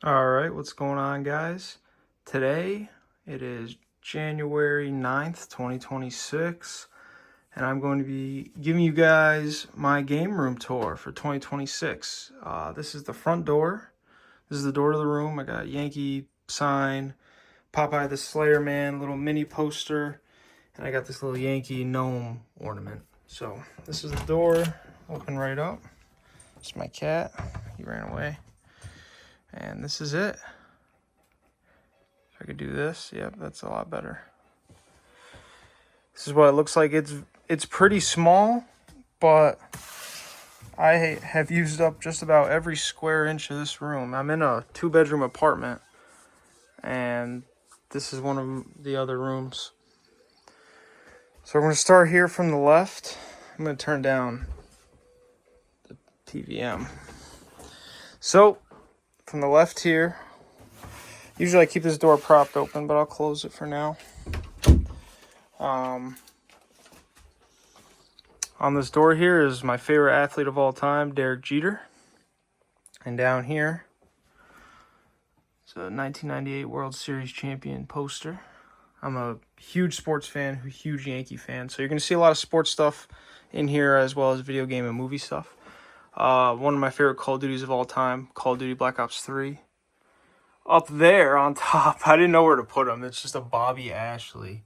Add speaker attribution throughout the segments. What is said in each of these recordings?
Speaker 1: All right, what's going on, guys? Today it is January 9th, 2026, and I'm going to be giving you guys my game room tour for 2026. This is the front door. This is the door to the room. I got Yankee sign, Popeye the Slayer Man, little mini poster, and I got this little Yankee gnome ornament. So this is the door, open right up. It's my cat. He ran away. And this is it. I could do this. Yep, that's a lot better. This is what it looks like. It's pretty small, but I have used up just about every square inch of this room. I'm in a 2-bedroom apartment, and this is one of the other rooms. So we're going to start here from the left. I'm going to turn down the PVM. So from the left here, usually I keep this door propped open, but I'll close it for now. On this door here is my favorite athlete of all time, Derek Jeter. And down here, it's a 1998 World Series champion poster. I'm a huge sports fan, a huge Yankee fan, so you're going to see a lot of sports stuff in here as well as video game and movie stuff. One of my favorite Call of Duties of all time, Call of Duty Black Ops 3. Up there on top, I didn't know where to put him. It's just a Bobby Ashley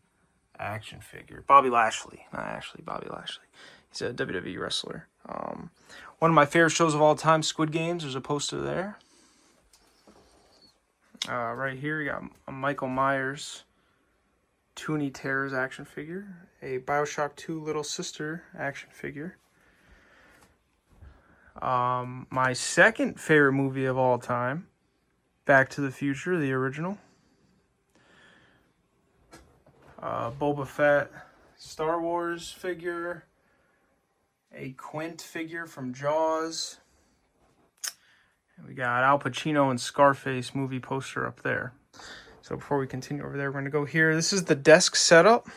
Speaker 1: action figure. Bobby Lashley, not Ashley, Bobby Lashley. He's a WWE wrestler. One of my favorite shows of all time, Squid Games. There's a poster there. Right here, you got a Michael Myers Toonie Terrors action figure. A Bioshock 2 Little Sister action figure. My second favorite movie of all time, Back to the Future, the original. Boba Fett Star Wars figure. A Quint figure from Jaws. And we got Al Pacino and Scarface movie poster up there. So before we continue over there, we're going to go here. This is the desk setup.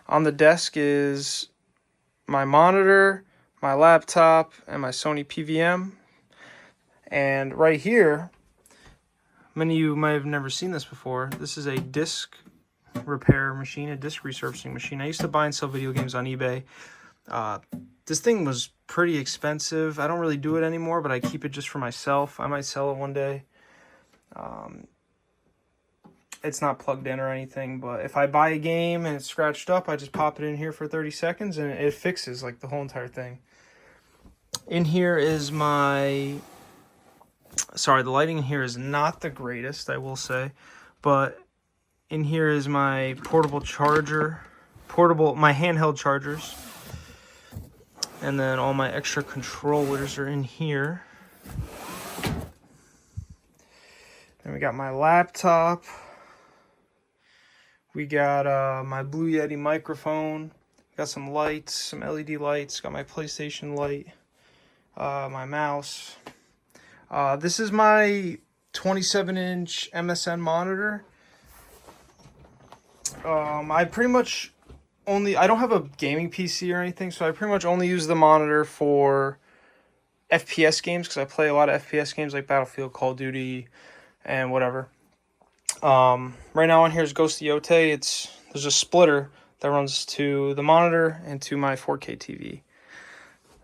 Speaker 1: On the desk is my monitor, my laptop, and my Sony PVM. And right here, many of you might have never seen this before. This is a disc repair machine, a disc resurfacing machine. I used to buy and sell video games on eBay. This thing was pretty expensive. I don't really do it anymore, but I keep it just for myself. I might sell it one day. It's not plugged in or anything, but if I buy a game and it's scratched up, I just pop it in here for 30 seconds and it fixes like the whole entire thing. In here is the lighting in here is not the greatest, I will say, but in here is my portable charger, my handheld chargers, and then all my extra controllers are in here. Then we got my laptop. We got my Blue Yeti microphone. Got some lights, some LED lights. Got my PlayStation light. My mouse. This is my 27-inch MSN monitor. I pretty much I don't have a gaming PC or anything, so I pretty much only use the monitor for FPS games because I play a lot of FPS games like Battlefield, Call of Duty, and whatever. Right now on here is Ghost of Yote. There's a splitter that runs to the monitor and to my 4K TV.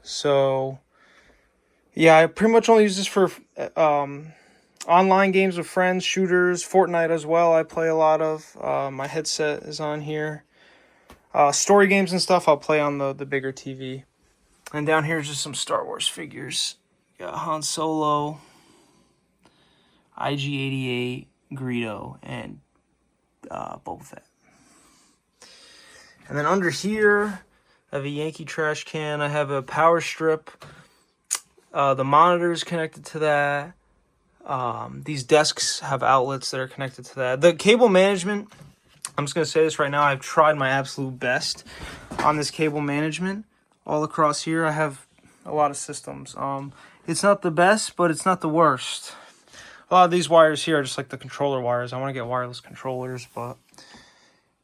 Speaker 1: So yeah, I pretty much only use this for online games with friends, shooters, Fortnite as well. I play a lot of. My headset is on here. Story games and stuff I'll play on the bigger TV. And down here is just some Star Wars figures. Got Han Solo, IG-88, Greedo, and Boba Fett. And then under here, I have a Yankee trash can. I have a power strip. The monitor is connected to that. These desks have outlets that are connected to that. The cable management, I'm just going to say this right now, I've tried my absolute best on this cable management. All across here, I have a lot of systems. It's not the best, but it's not the worst. A lot of these wires here are just like the controller wires. I want to get wireless controllers, but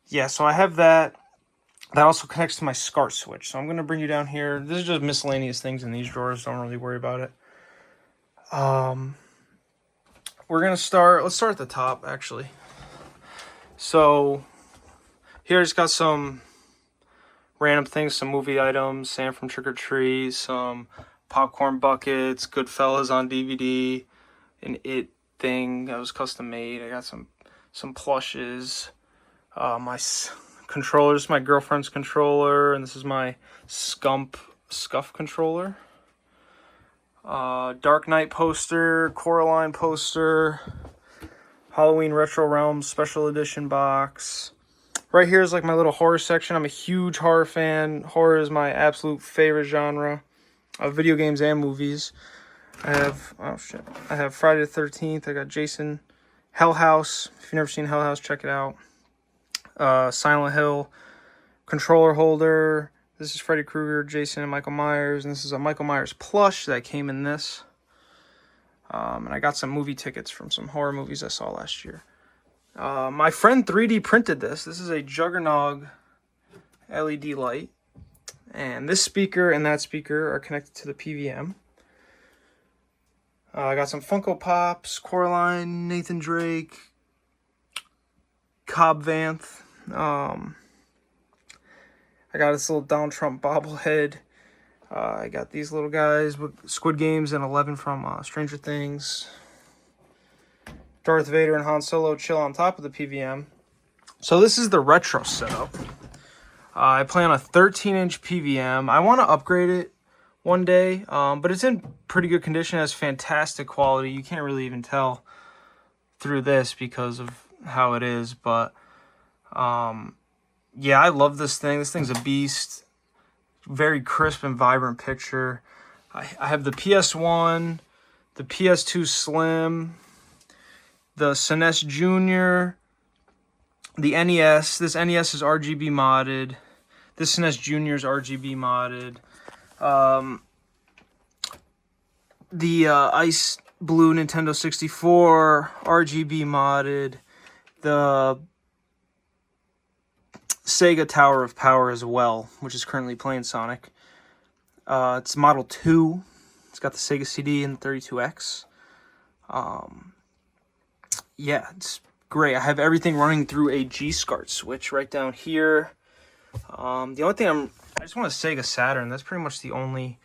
Speaker 1: yeah, so I have that. That also connects to my SCART switch. So I'm going to bring you down here. This is just miscellaneous things in these drawers. Don't really worry about it. let's start at the top, actually. So here it's got some random things, some movie items, Sam from Trick or Treat, some popcorn buckets, Goodfellas on DVD, an It thing that was custom made. I got some plushes, my controllers, my girlfriend's controller, and this is my Scuff controller. Dark Knight poster, Coraline poster, Halloween Retro Realms special edition box. Right here is like my little horror section. I'm a huge horror fan. Horror is my absolute favorite genre of video games and movies. I have Friday the 13th. I got Jason, Hell House. If you've never seen Hell House, check it out. Silent Hill controller holder. This is Freddy Krueger, Jason, and Michael Myers. And this is a Michael Myers plush that came in this. And I got some movie tickets from some horror movies I saw last year. My friend 3D printed this. This is a Juggernog LED light. And this speaker and that speaker are connected to the PVM. I got some Funko Pops, Coraline, Nathan Drake, Cobb Vanth. I got this little Donald Trump bobblehead. I got these little guys with Squid Games and 11 from Stranger Things. Darth Vader and Han Solo chill on top of the PVM. So this is the retro setup. I play on a 13-inch PVM. I want to upgrade it one day, but it's in pretty good condition. It has fantastic quality. You can't really even tell through this because of how it is, but yeah, I love this thing. This thing's a beast. Very crisp and vibrant picture. I have the PS1, the PS2 Slim, the SNES Junior, the NES. This NES is RGB modded. This SNES Junior is RGB modded. The Ice Blue Nintendo 64, RGB modded. The Sega Tower of Power as well, which is currently playing Sonic. It's Model 2. It's got the Sega CD and 32X. Yeah, it's great. I have everything running through a G-SCART switch right down here. The only thing I just want a Sega Saturn. That's pretty much the only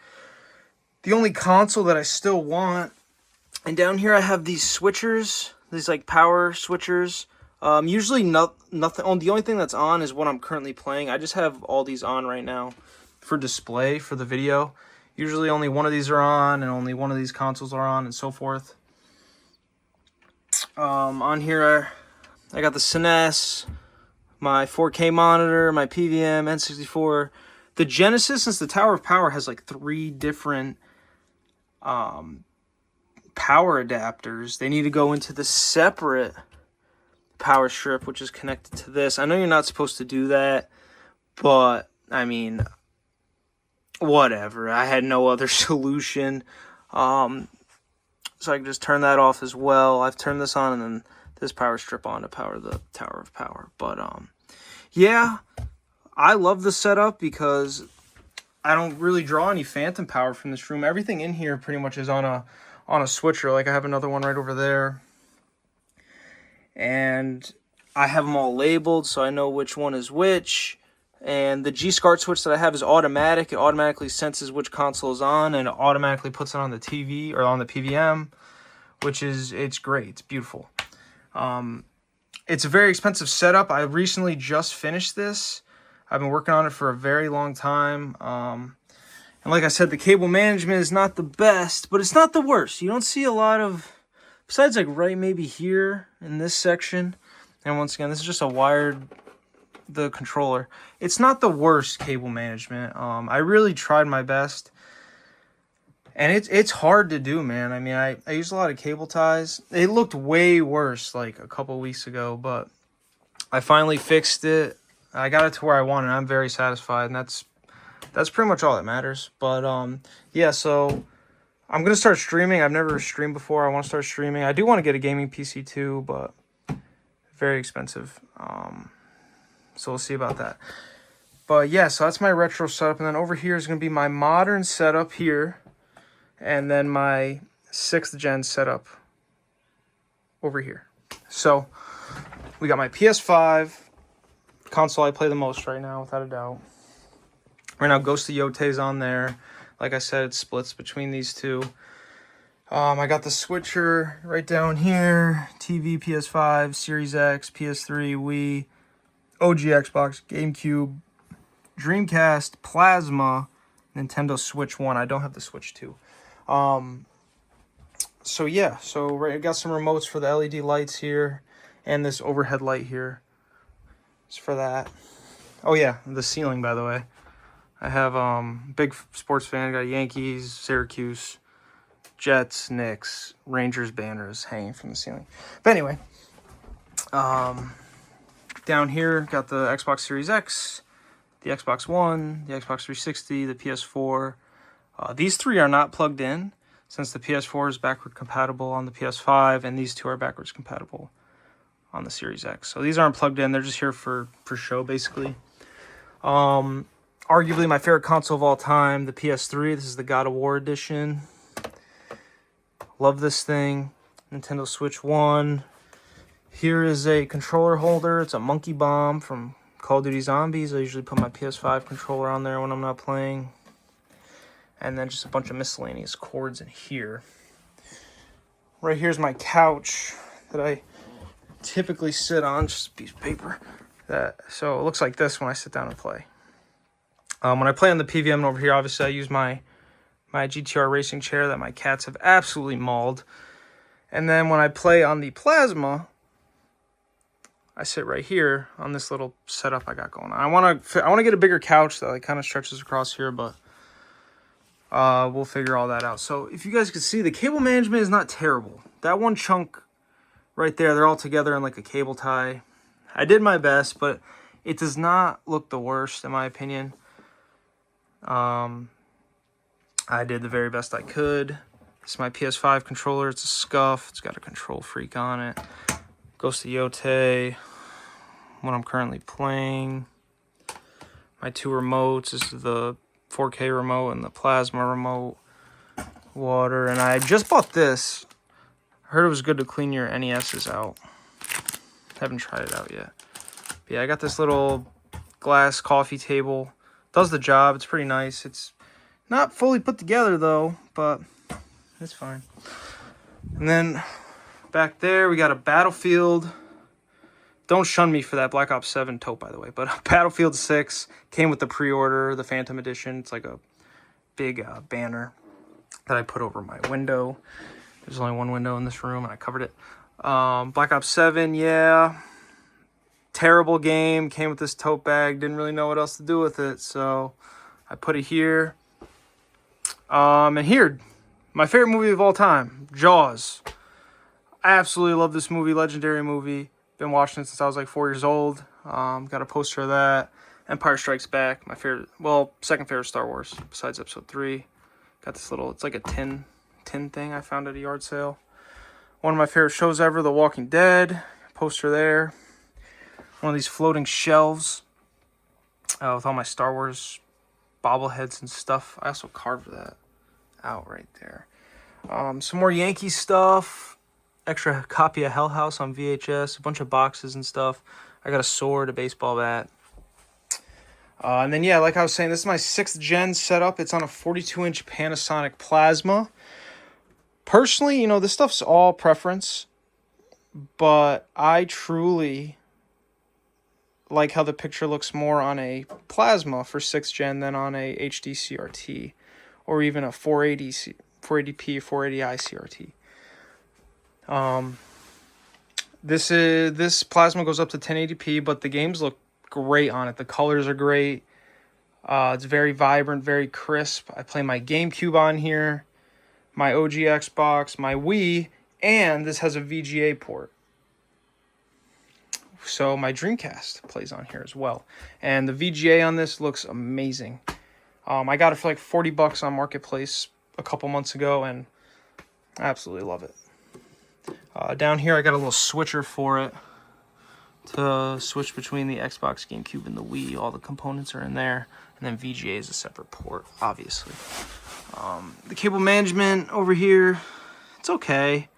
Speaker 1: console that I still want. And down here I have these switchers, these like power switchers. Usually nothing. The only thing that's on is what I'm currently playing. I just have all these on right now for display for the video. Usually only one of these are on, and only one of these consoles are on, and so forth. On here, I got the SNES, my 4K monitor, my PVM, N64. The Genesis, since the Tower of Power has like 3 different power adapters, they need to go into the separate power strip, which is connected to this. I know you're not supposed to do that, but I mean, whatever. I had no other solution. So I can just turn that off as well. I've turned this on and then this power strip on to power the Tower of Power. But yeah, I love the setup because I don't really draw any phantom power from this room. Everything in here pretty much is on a switcher. Like I have another one right over there. And I have them all labeled so I know which one is which. And the G-SCART switch that I have is automatic. It automatically senses which console is on, and it automatically puts it on the TV or on the PVM, it's great. It's beautiful. It's a very expensive setup. I recently just finished this. I've been working on it for a very long time. And like I said, the cable management is not the best, but it's not the worst. You don't see a lot of, besides like right maybe here in this section. And once again, this is just a wired, the controller. It's not the worst cable management. I really tried my best. And it's hard to do, man. I mean, I used a lot of cable ties. It looked way worse like a couple weeks ago, but I finally fixed it. I got it to where I wanted. I'm very satisfied, and that's pretty much all that matters. But yeah, so I'm gonna start streaming. I've never streamed before. I want to start streaming. I do want to get a gaming PC too, but very expensive. So we'll see about that. But yeah, so that's my retro setup, and then over here is gonna be my modern setup here, and then my 6th gen setup over here. So we got my PS5 console I play the most right now, without a doubt. Right now, Ghost of Yote's on there. Like I said, it splits between these two. I got the switcher right down here. TV, PS5, Series X, PS3, Wii, OG Xbox, GameCube, Dreamcast, Plasma, Nintendo Switch 1. I don't have the Switch 2. So yeah, I got some remotes for the LED lights here, and this overhead light here. It's for that. Oh yeah, the ceiling, by the way. I have big sports fan. I got Yankees, Syracuse, Jets, Knicks, Rangers banners hanging from the ceiling. But anyway, down here got the Xbox Series X, the Xbox One, the Xbox 360, the PS4. These three are not plugged in, since the PS4 is backward compatible on the PS5, and these two are backwards compatible on the Series X. So these aren't plugged in. They're just here for show, basically. Arguably my favorite console of all time, the PS3. This is the God of War edition. Love this thing. Nintendo Switch 1. Here is a controller holder. It's a Monkey Bomb from Call of Duty Zombies. I usually put my PS5 controller on there when I'm not playing. And then just a bunch of miscellaneous cords in here. Right here's my couch that I typically sit on. Just a piece of paper. So it looks like this when I sit down and play. When I play on the PVM over here, obviously I use my GTR racing chair that my cats have absolutely mauled. And then when I play on the Plasma, I sit right here on this little setup I got going on. I want to get a bigger couch that like kind of stretches across here, but we'll figure all that out. So if you guys can see, the cable management is not terrible. That one chunk right there, they're all together in like a cable tie. I did my best, but it does not look the worst in my opinion. I did the very best I could. This is my PS5 controller. It's a Scuff. It's got a Control Freak on it. Ghost of Yote. What I'm currently playing. My two remotes. This is the 4K remote and the Plasma remote. Water. And I just bought this. I heard it was good to clean your NESs out. Haven't tried it out yet. But yeah, I got this little glass coffee table. Does the job. It's pretty nice. It's not fully put together though, but it's fine. And then back there we got a Battlefield. Don't shun me for that Black Ops 7 tote, by the way. But Battlefield 6 came with the pre-order, the Phantom Edition. It's like a big banner that I put over my window. There's only one window in this room, and I covered it. Black Ops 7, yeah. Terrible game. Came with this tote bag. Didn't really know what else to do with it, so I put it here. And here, my favorite movie of all time, Jaws. I absolutely love this movie, legendary movie. Been watching it since I was like 4 years old. Got a poster of that. Empire Strikes Back, my favorite, well, second favorite Star Wars, besides Episode 3. Got this little, it's like a tin thing I found at a yard sale. One of my favorite shows ever, The Walking Dead. Poster there. One of these floating shelves with all my Star Wars bobbleheads and stuff. I also carved that out right there. Some more Yankee stuff. Extra copy of Hell House on VHS. A bunch of boxes and stuff. I got a sword, a baseball bat. And then, yeah, like I was saying, this is my 6th gen setup. It's on a 42-inch Panasonic Plasma. Personally, you know, this stuff's all preference. But I truly like how the picture looks more on a Plasma for 6th gen than on a HD CRT. Or even a 480p, 480i CRT. This Plasma goes up to 1080p, but the games look great on it. The colors are great. It's very vibrant, very crisp. I play my GameCube on here, my OG Xbox, my Wii, and this has a VGA port. So my Dreamcast plays on here as well. And the VGA on this looks amazing. I got it for like $40 on Marketplace a couple months ago, and I absolutely love it. Down here, I got a little switcher for it to switch between the Xbox, GameCube, and the Wii. All the components are in there. And then VGA is a separate port, obviously. The cable management over here, it's okay.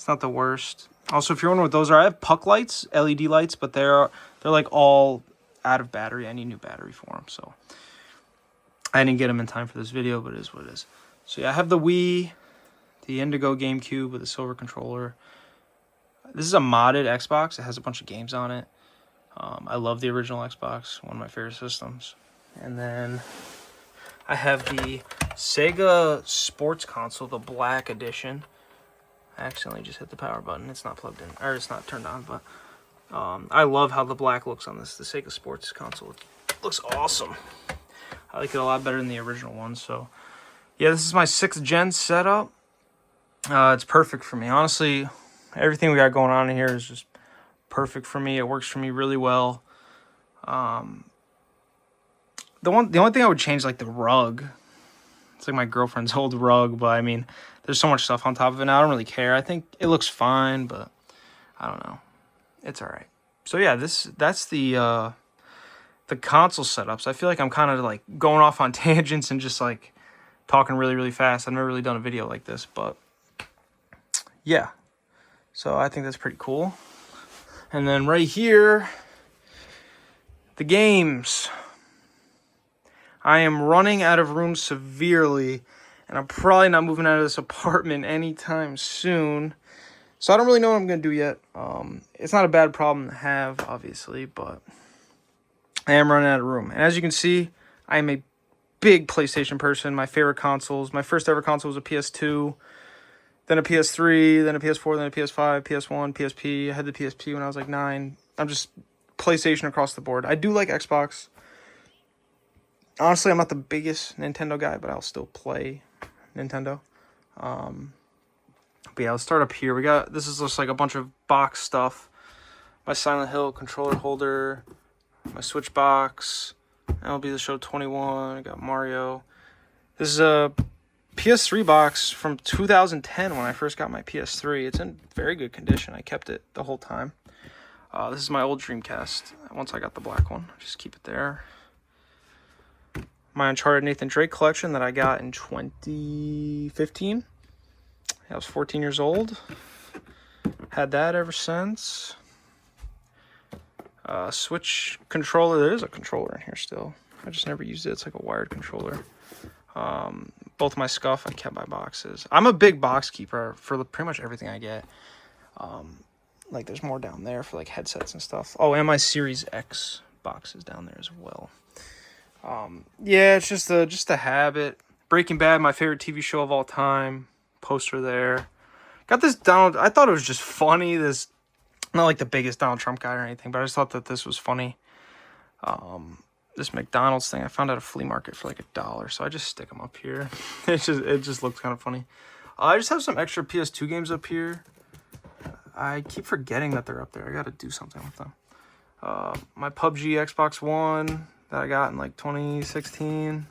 Speaker 1: It's not the worst. Also, if you're wondering what those are, I have puck lights, LED lights, but they're like all out of battery. I need a new battery for them, so I didn't get them in time for this video, but it is what it is. So yeah, I have the Wii, the Indigo GameCube with a silver controller. This is a modded Xbox. It has a bunch of games on it. I love the original Xbox, one of my favorite systems. And then I have the Sega Sports Console, the black edition. I accidentally just hit the power button. It's not plugged in, or it's not turned on, but I love how the black looks on this. The Sega Sports Console, it looks awesome. I like it a lot better than the original one. So yeah, this is my 6th gen setup. It's perfect for me. Honestly, everything we got going on in here is just perfect for me. It works for me really well. The only thing I would change, like the rug. It's like my girlfriend's old rug, but I mean, there's so much stuff on top of it now. I don't really care. I think it looks fine, but I don't know. It's all right. So yeah, that's the console setups. I feel like I'm kind of like going off on tangents and just like talking really, really fast. I've never really done a video like this, but yeah. So I think that's pretty cool. And then right here, the games. I am running out of room severely, and I'm probably not moving out of this apartment anytime soon. So I don't really know what I'm going to do yet. It's not a bad problem to have, obviously, but I am running out of room. And as you can see, I am a big PlayStation person. My favorite consoles. My first ever console was a PS2, then a PS3, then a PS4, then a PS5, PS1, PSP. I had the PSP when I was like 9. I'm just PlayStation across the board. I do like Xbox. Honestly, I'm not the biggest Nintendo guy, but I'll still play Nintendo. But yeah, let's start up here. This is just like a bunch of box stuff. My Silent Hill controller holder, my Switch box, MLB The Show 21, I got Mario. This is a PS3 box from 2010 when I first got my PS3. It's in very good condition. I kept it the whole time. This is my old Dreamcast. Once I got the black one, just keep it there. My Uncharted Nathan Drake collection that I got in 2015. I was 14 years old. Had that ever since. Switch controller. There is a controller in here still. I just never used it. It's like a wired controller. Both my Scuff, I kept my boxes. I'm a big box keeper for pretty much everything I get. Like there's more down there for like headsets and stuff. Oh, and my Series X boxes down there as well. Yeah, it's just a habit. Breaking Bad, my favorite TV show of all time. Poster there. Got this Donald. I thought it was just funny. This, not like the biggest Donald Trump guy or anything, but I just thought that this was funny. This McDonald's thing I found at a flea market for like $1, so I just stick them up here. It just looks kind of funny. I just have some extra PS2 games up here. I keep forgetting that they're up there. I got to do something with them. My PUBG Xbox One that I got in like 2016.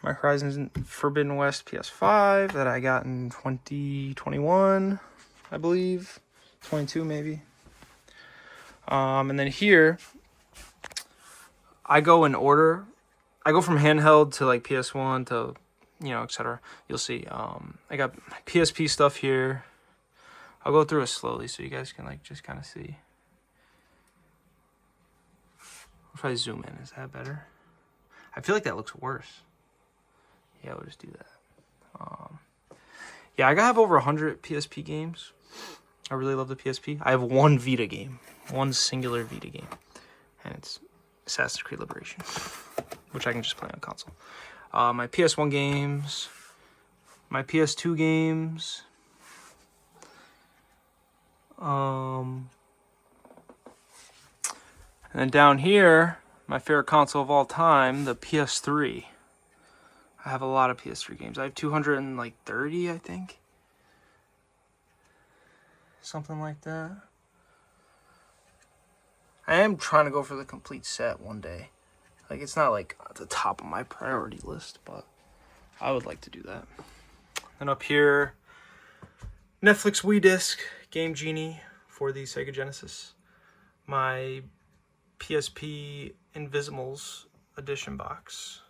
Speaker 1: My Horizon Forbidden West PS5 that I got in 2021, I believe. 22 maybe. And then here, I go in order. I go from handheld to like PS1 to, etc. You'll see. I got my PSP stuff here. I'll go through it slowly so you guys can like just kind of see. If I zoom in, is that better? I feel like that looks worse. Yeah, we'll just do that. Yeah, I have over 100 PSP games. I really love the PSP. I have one Vita game. One singular Vita game. And it's Assassin's Creed Liberation. Which I can just play on console. My PS1 games. My PS2 games. And then down here, my favorite console of all time, the PS3. I have a lot of PS3 games. I have 230, I think. Something like that. I am trying to go for the complete set one day. Like, it's not like at the top of my priority list, but I would like to do that. And up here, Netflix Wii Disc, Game Genie for the Sega Genesis. My PSP Invisimals edition box.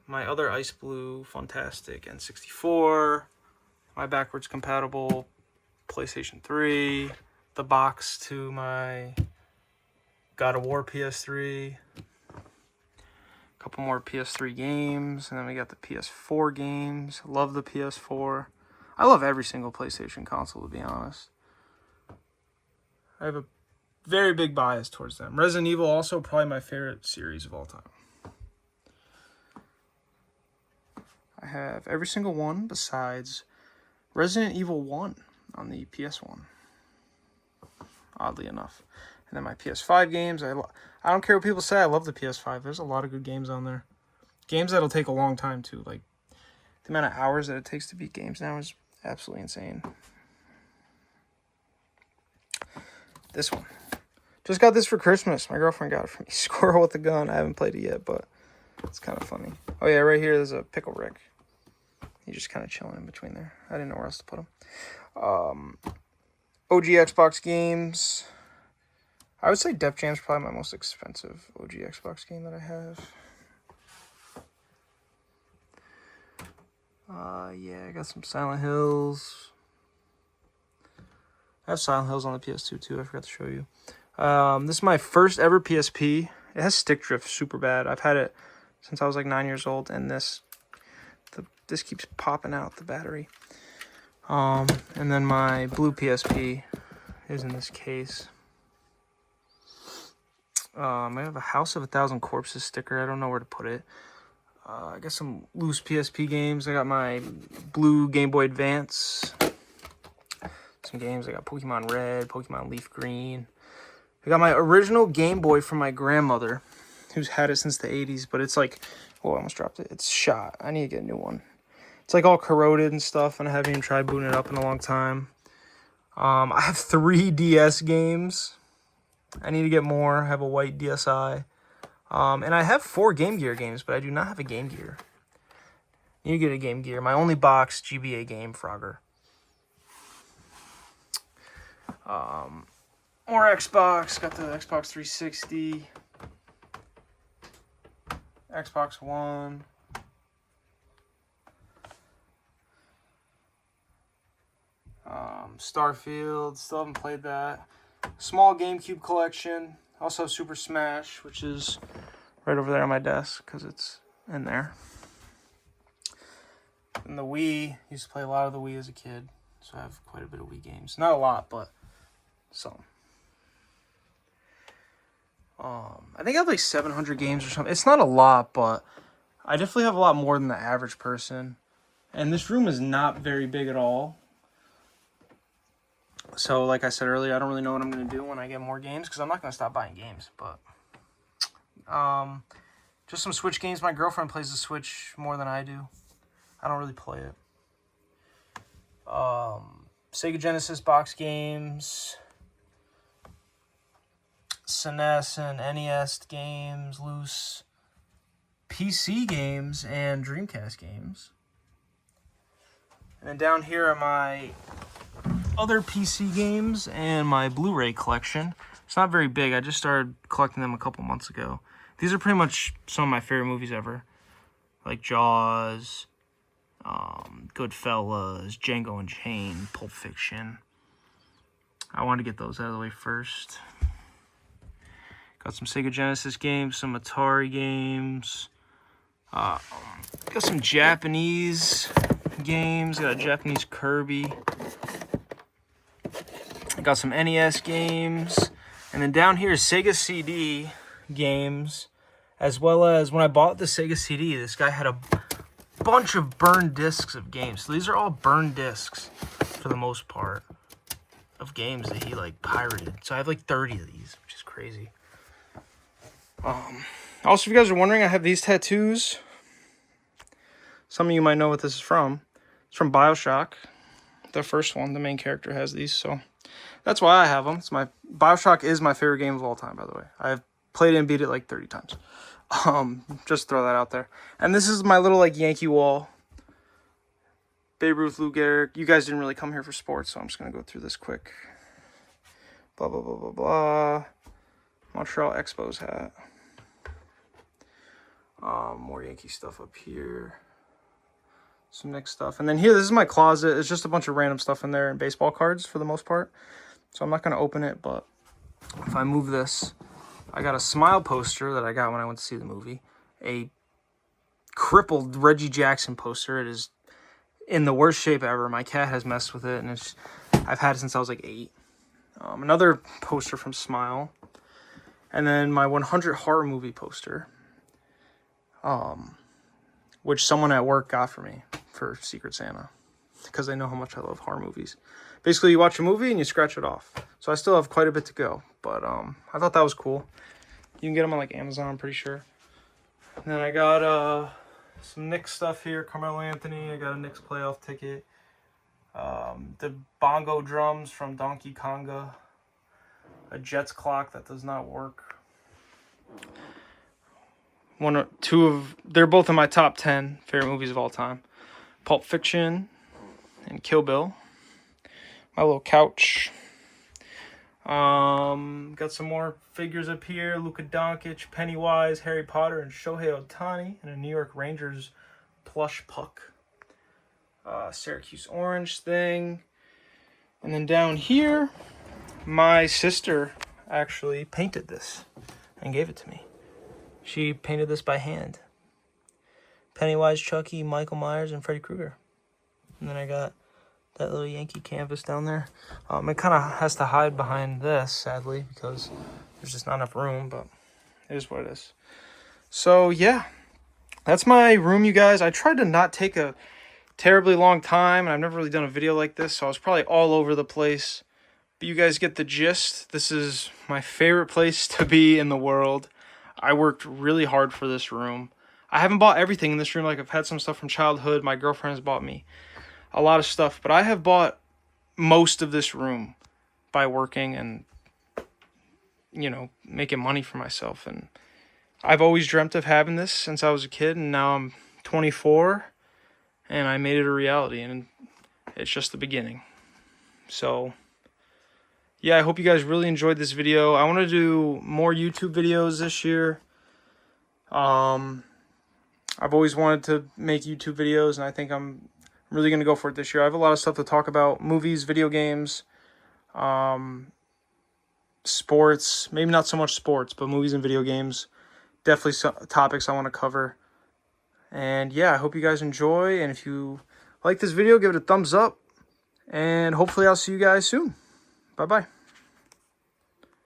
Speaker 1: My other Ice Blue Funtastic N64. My backwards compatible PlayStation 3, the box to my God of War PS3, a couple more PS3 games, and then we got the PS4 games. Love the PS4. I love every single PlayStation console, to be honest. I have a very big bias towards them. Resident Evil also probably my favorite series of all time. I have every single one besides Resident Evil 1 on the PS1. Oddly enough. And then my PS5 games, I don't care what people say, I love the PS5. There's a lot of good games on there. Games that'll take a long time too. Like, the amount of hours that it takes to beat games now is absolutely insane. This one. Just got this for Christmas. My girlfriend got it for me. Squirrel with a Gun. I haven't played it yet, but it's kind of funny. Oh yeah, right here there's a Pickle Rick. He's just kind of chilling in between there. I didn't know where else to put him. OG Xbox games. I would say Def Jam's probably my most expensive OG Xbox game that I have. Yeah, I got some Silent Hills. I have Silent Hills on the PS2 too. I forgot to show you. This is my first ever PSP. It has stick drift super bad. I've had it since I was like 9 years old, and this keeps popping out, the battery. And then my blue PSP is in this case. I have a House of a Thousand Corpses sticker. I don't know where to put it. I got some loose PSP games. I got my blue Game Boy Advance. Some games. I got Pokemon Red, Pokemon Leaf Green. I got my original Game Boy from my grandmother, who's had it since the 80s, but it's like, oh, I almost dropped it. It's shot. I need to get a new one. It's like all corroded and stuff, and I haven't even tried booting it up in a long time. I have 3 DS games. I need to get more. I have a white DSi. And I have 4 Game Gear games, but I do not have a Game Gear. I need to get a Game Gear. My only box, GBA game, Frogger. More Xbox. Got the Xbox 360. Xbox One. Starfield. Still haven't played that. Small GameCube collection. Also have Super Smash, which is right over there on my desk because it's in there. And the Wii. Used to play a lot of the Wii as a kid, so I have quite a bit of Wii games. Not a lot, but some. I think I have like 700 games or something. It's not a lot, but I definitely have a lot more than the average person. And this room is not very big at all. So, like I said earlier, I don't really know what I'm going to do when I get more games, because I'm not going to stop buying games, but just some Switch games. My girlfriend plays the Switch more than I do. I don't really play it. Sega Genesis box games, SNES and NES games, loose PC games, and Dreamcast games. And then down here are my other PC games and my Blu-ray collection. It's not very big. I just started collecting them a couple months ago. These are pretty much some of my favorite movies ever. Like Jaws, Goodfellas, Django Unchained, Pulp Fiction. I wanted to get those out of the way first. Got some Sega Genesis games, some Atari games. Got some Japanese games. Got a Japanese Kirby. Got some NES games. And then down here is Sega CD games. As well as when I bought the Sega CD, this guy had a bunch of burned discs of games. So these are all burned discs for the most part of games that he like pirated. So I have like 30 of these, which is crazy. Also, if you guys are wondering, I have these tattoos. Some of you might know what this is from. It's from BioShock. The first one, the main character has these, so that's why I have them. BioShock is my favorite game of all time, by the way. I've played it and beat it like 30 times. Just throw that out there. And this is my little like Yankee wall. Babe Ruth, Lou Gehrig. You guys didn't really come here for sports, so I'm just gonna go through this quick. Blah blah blah blah blah. Montreal Expos hat. More Yankee stuff up here. some Knicks stuff. And then here, this is my closet. It's just a bunch of random stuff in there and baseball cards for the most part. So I'm not going to open it, but if I move this, I got a Smile poster that I got when I went to see the movie. A crippled Reggie Jackson poster. It is in the worst shape ever. My cat has messed with it, and I've had it since I was like 8. Another poster from Smile. And then my 100 horror movie poster. Which someone at work got for me for Secret Santa. Because they know how much I love horror movies. Basically, you watch a movie and you scratch it off. So I still have quite a bit to go. But I thought that was cool. You can get them on like Amazon, I'm pretty sure. And then I got some Knicks stuff here. Carmelo Anthony. I got a Knicks playoff ticket. The bongo drums from Donkey Konga. A Jets clock that does not work. They're both in my top 10 favorite movies of all time. Pulp Fiction and Kill Bill. My little couch. Got some more figures up here. Luka Doncic, Pennywise, Harry Potter, and Shohei Ohtani, and a New York Rangers plush puck. Syracuse Orange thing. And then down here, my sister actually painted this and gave it to me. She painted this by hand. Pennywise, Chucky, Michael Myers, and Freddy Krueger. And then I got that little Yankee canvas down there. It kind of has to hide behind this, sadly, because there's just not enough room, but it is what it is. So, yeah, that's my room, you guys. I tried to not take a terribly long time, and I've never really done a video like this, so I was probably all over the place. But you guys get the gist. This is my favorite place to be in the world. I worked really hard for this room. I haven't bought everything in this room. Like, I've had some stuff from childhood. My girlfriend has bought me a lot of stuff. But I have bought most of this room by working and, you know, making money for myself. And I've always dreamt of having this since I was a kid. And now I'm 24. And I made it a reality. And it's just the beginning. So yeah, I hope you guys really enjoyed this video. I want to do more YouTube videos this year. I've always wanted to make YouTube videos, and I think I'm really going to go for it this year. I have a lot of stuff to talk about. Movies, video games, sports. Maybe not so much sports, but movies and video games. Definitely some topics I want to cover. And yeah, I hope you guys enjoy. And if you like this video, give it a thumbs up. And hopefully I'll see you guys soon. Bye-bye.